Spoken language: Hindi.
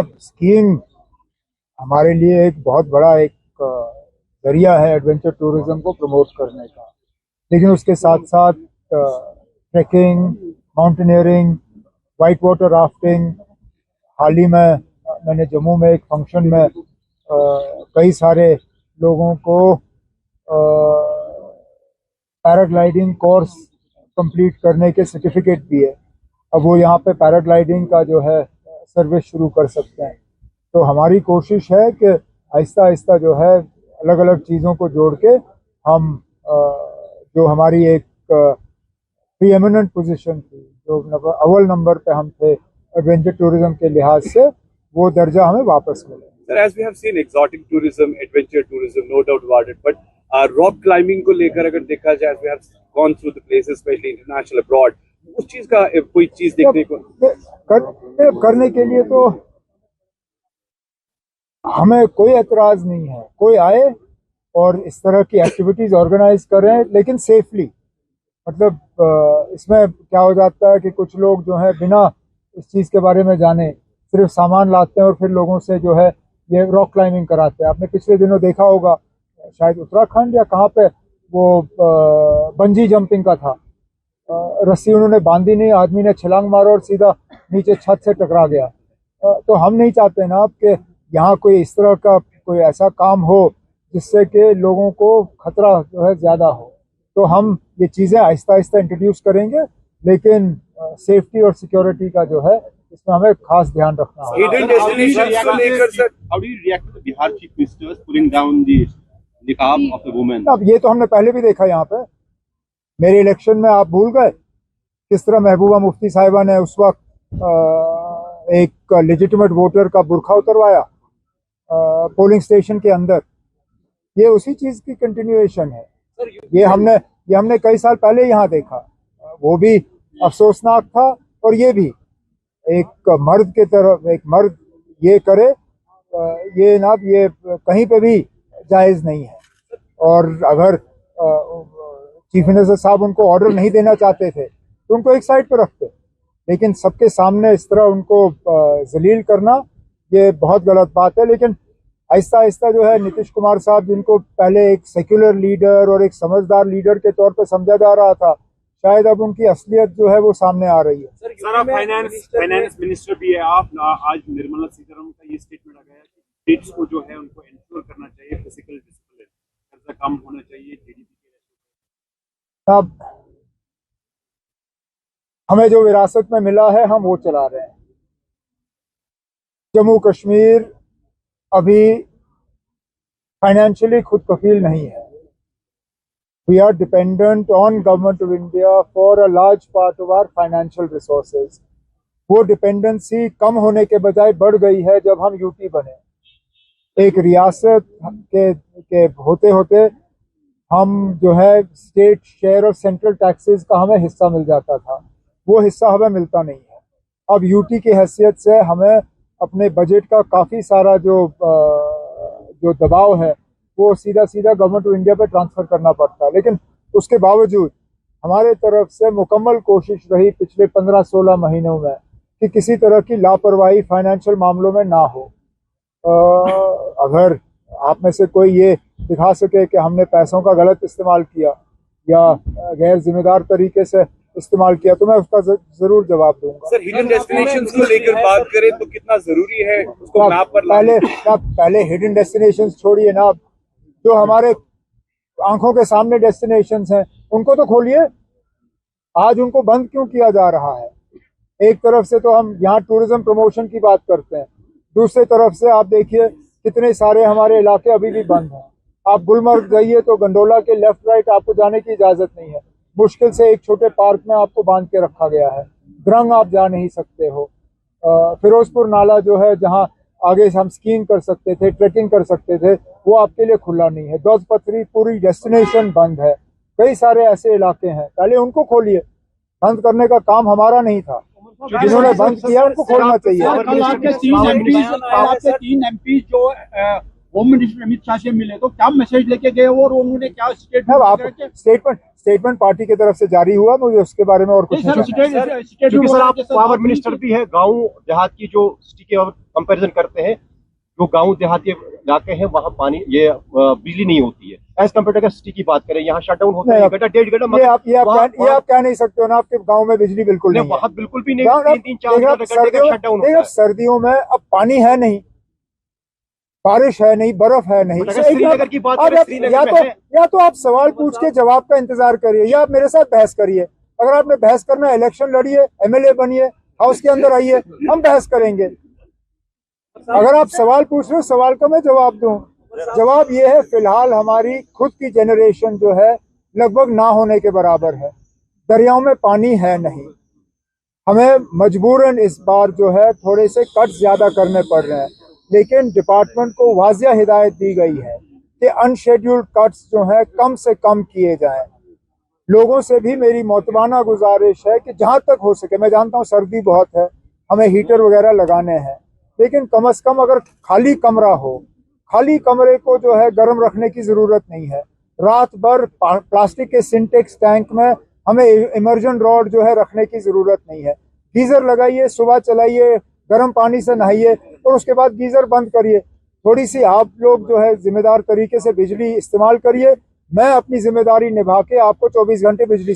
स्कीइंग हमारे लिए एक बहुत बड़ा एक जरिया है एडवेंचर टूरिज्म को प्रमोट करने का, लेकिन उसके साथ साथ trekking, mountaineering, white water rafting. हाल ही में मैंने जम्मू में एक फंक्शन में कई सारे लोगों को पैराग्लाइडिंग कोर्स कंप्लीट करने के सर्टिफिकेट दिए। अब वो यहाँ पे पैराग्लाइडिंग का जो है सर्विस शुरू कर सकते हैं। तो हमारी कोशिश है कि आहिस्ता आहिस्ता जो है अलग अलग चीज़ों को जोड़ के हम जो हमारी एक प्रीएमिनेंट पोजीशन थी, जो अव्वल नंबर पे हम थे एडवेंचर टूरिज्म के लिहाज से, वो दर्जा हमें वापस मिले। Sir, as we have seen exotic tourism, adventure tourism, no doubt about it, but rock climbing को लेकर अगर देखा जाए, as we have gone through the places, especially international abroad, उस चीज का कोई चीज देखने को करने के लिए तो हमें कोई एतराज नहीं है। कोई आए और इस तरह की एक्टिविटीज ऑर्गेनाइज करें, लेकिन सेफली। मतलब इसमें क्या हो जाता है कि कुछ लोग जो है बिना इस चीज़ के बारे में जाने सिर्फ सामान लाते हैं और फिर लोगों से जो है ये रॉक क्लाइंबिंग कराते हैं। आपने पिछले दिनों देखा होगा, शायद उत्तराखंड या कहाँ पे, वो बंजी जंपिंग का था। रस्सी उन्होंने बांधी नहीं, आदमी ने छलांग मारा और सीधा नीचे छत से टकरा गया। तो हम नहीं चाहते ना अब कि यहाँ कोई इस तरह का कोई ऐसा काम हो जिससे कि लोगों को खतरा जो है ज़्यादा हो। तो हम ये चीज़ें आहिस्ता आहिस्ता इंट्रोड्यूस करेंगे, लेकिन सेफ्टी और सिक्योरिटी का जो है इसमें हमें खास ध्यान रखना होगा। अब ये तो हमने पहले भी देखा यहाँ पे। मेरे इलेक्शन में आप भूल गए किस तरह महबूबा मुफ्ती साहिबा ने उस वक्त एक लेजिटिमेट वोटर का बुरखा उतरवाया पोलिंग स्टेशन के अंदर। ये उसी चीज की कंटिन्यूएशन है। ये हमने कई साल पहले यहाँ देखा, वो भी अफसोसनाक था। और ये भी एक मर्द के तरफ एक मर्द ये करे, ये ना ये कहीं पे भी जायज नहीं है। और अगर चीफ मिनिस्टर साहब उनको ऑर्डर नहीं देना चाहते थे तो उनको एक साइड पर रखते, लेकिन सबके सामने इस तरह उनको जलील करना ये बहुत गलत बात है। लेकिन आहिस्ता आहिस्ता जो है नीतीश कुमार साहब, जिनको पहले एक सेक्युलर लीडर और एक समझदार लीडर के तौर पर समझा जा रहा था, शायद अब उनकी असलियत जो है वो सामने आ रही है। सर, आप फाइनेंस मिनिस्टर भी है। आप आज निर्मला सीतारमण का ये स्टेटमेंट आ गया कि स्टेट्स को जो है उनको इंश्योर करना चाहिए फिजिकल डिसिप्लिन, कर्जा कम होना चाहिए जीडीपी के। अब हमें जो विरासत में मिला है हम वो चला रहे हैं। जम्मू कश्मीर अभी फाइनेंशियली खुद कफील नहीं है। We are dependent on Government of India for a large part of our financial resources. वो डिपेंडेंसी कम होने के बजाय बढ़ गई है जब हम यूटी बने। एक रियासत के होते होते हम जो है स्टेट शेयर और सेंट्रल टैक्सेस का हमें हिस्सा मिल जाता था, वो हिस्सा हमें मिलता नहीं है। अब यूटी की हैसियत से हमें अपने बजट का काफ़ी सारा जो दबाव है वो सीधा सीधा गवर्नमेंट ऑफ इंडिया पे ट्रांसफ़र करना पड़ता है। लेकिन उसके बावजूद हमारे तरफ से मुकम्मल कोशिश रही पिछले 15-16 महीनों में कि किसी तरह की लापरवाही फाइनेंशियल मामलों में ना हो। अगर आप में से कोई ये दिखा सके कि हमने पैसों का गलत इस्तेमाल किया या गैर जिम्मेदार तरीके से इस्तेमाल किया, तो मैं उसका जरूर जवाब दूंगा। सर, हिडन डेस्टिनेशंस को लेकर बात करें तो कितना जरूरी है उसको मैप पर पहले हिडन डेस्टिनेशंस छोड़िए ना, जो हमारे आंखों के सामने डेस्टिनेशंस हैं उनको तो खोलिए। आज उनको बंद क्यों किया जा रहा है? एक तरफ से तो हम यहाँ टूरिज्म प्रमोशन की बात करते हैं, दूसरी तरफ से आप देखिए कितने सारे हमारे इलाके अभी भी बंद हैं। आप गुलमर्ग जाइए तो गंडोला के लेफ्ट राइट आपको जाने की इजाजत नहीं है। मुश्किल से एक छोटे पार्क में आपको बांध के रखा गया है। द्रंग आप जा नहीं सकते हो। फिरोजपुर नाला जो है जहाँ आगे हम स्कीइंग कर सकते थे, ट्रैकिंग कर सकते थे, वो आपके लिए खुला नहीं है। दौजपत्री पूरी डेस्टिनेशन बंद है। कई सारे ऐसे इलाके हैं, पहले उनको खोलिए। बंद करने का काम हमारा नहीं था, जिन्होंने बंद किया उनको खोलना चाहिए। आपके 3 MP जो होम मिनिस्टर अमित शाह से मिले तो क्या मैसेज लेके गए और उन्होंने क्या स्टेटमेंट स्टेटमेंट पार्टी की तरफ से जारी हुआ, मुझे उसके बारे में और कुछ नहीं कहना है। क्योंकि सर आप पावर मिनिस्टर भी है, गांव देहात की जो सिटी के कंपैरिजन करते हैं, जो गांव देहाती इलाके हैं वहाँ पानी ये बिजली नहीं होती है एज कम्पेयर अगर सिटी की बात करें, यहाँ शटडाउन होता है 1 घंटा 1.5 घंटा। ये आप कह नहीं सकते हो ना, आपके गांव में बिजली बिल्कुल नहीं है। वहाँ बिल्कुल भी नहीं, 3-4 घंटे का शटडाउन होता है। सर्दियों में अब पानी है नहीं, बारिश है नहीं, बर्फ है नहीं, श्रीनगर की बात करें, या तो आप सवाल पूछ के जवाब का इंतजार करिए, या आप मेरे साथ बहस करिए। अगर आपने बहस करना है, इलेक्शन लड़िए, MLA बनिए, हाउस के अंदर आइए, हम बहस करेंगे। अगर आप सवाल पूछ रहे हो, सवाल का मैं जवाब दूं। जवाब ये है, फिलहाल हमारी खुद की जनरेशन जो है लगभग ना होने के बराबर है, दरियाओं में पानी है नहीं। हमें मजबूरन इस बार जो है थोड़े से कट ज्यादा करने पड़ रहे हैं, लेकिन डिपार्टमेंट को वाजिया हिदायत दी गई है कि अनशेड्यूल्ड कट्स जो है कम से कम किए जाएं। लोगों से भी मेरी मोतबाना गुजारिश है कि जहां तक हो सके, मैं जानता हूं सर्दी बहुत है, हमें हीटर वगैरह लगाने हैं, लेकिन कम से कम अगर खाली कमरा हो, खाली कमरे को जो है गर्म रखने की जरूरत नहीं है। रात भर प्लास्टिक के सिंटेक्स टैंक में हमें इमर्जन रॉड जो है रखने की जरूरत नहीं है। गीजर लगाइए, सुबह चलाइए, गर्म पानी से नहाइए और उसके बाद गीजर बंद करिए। थोड़ी सी आप लोग जो है जिम्मेदार तरीके से बिजली इस्तेमाल करिए। मैं अपनी जिम्मेदारी निभा के आपको 24 घंटे बिजली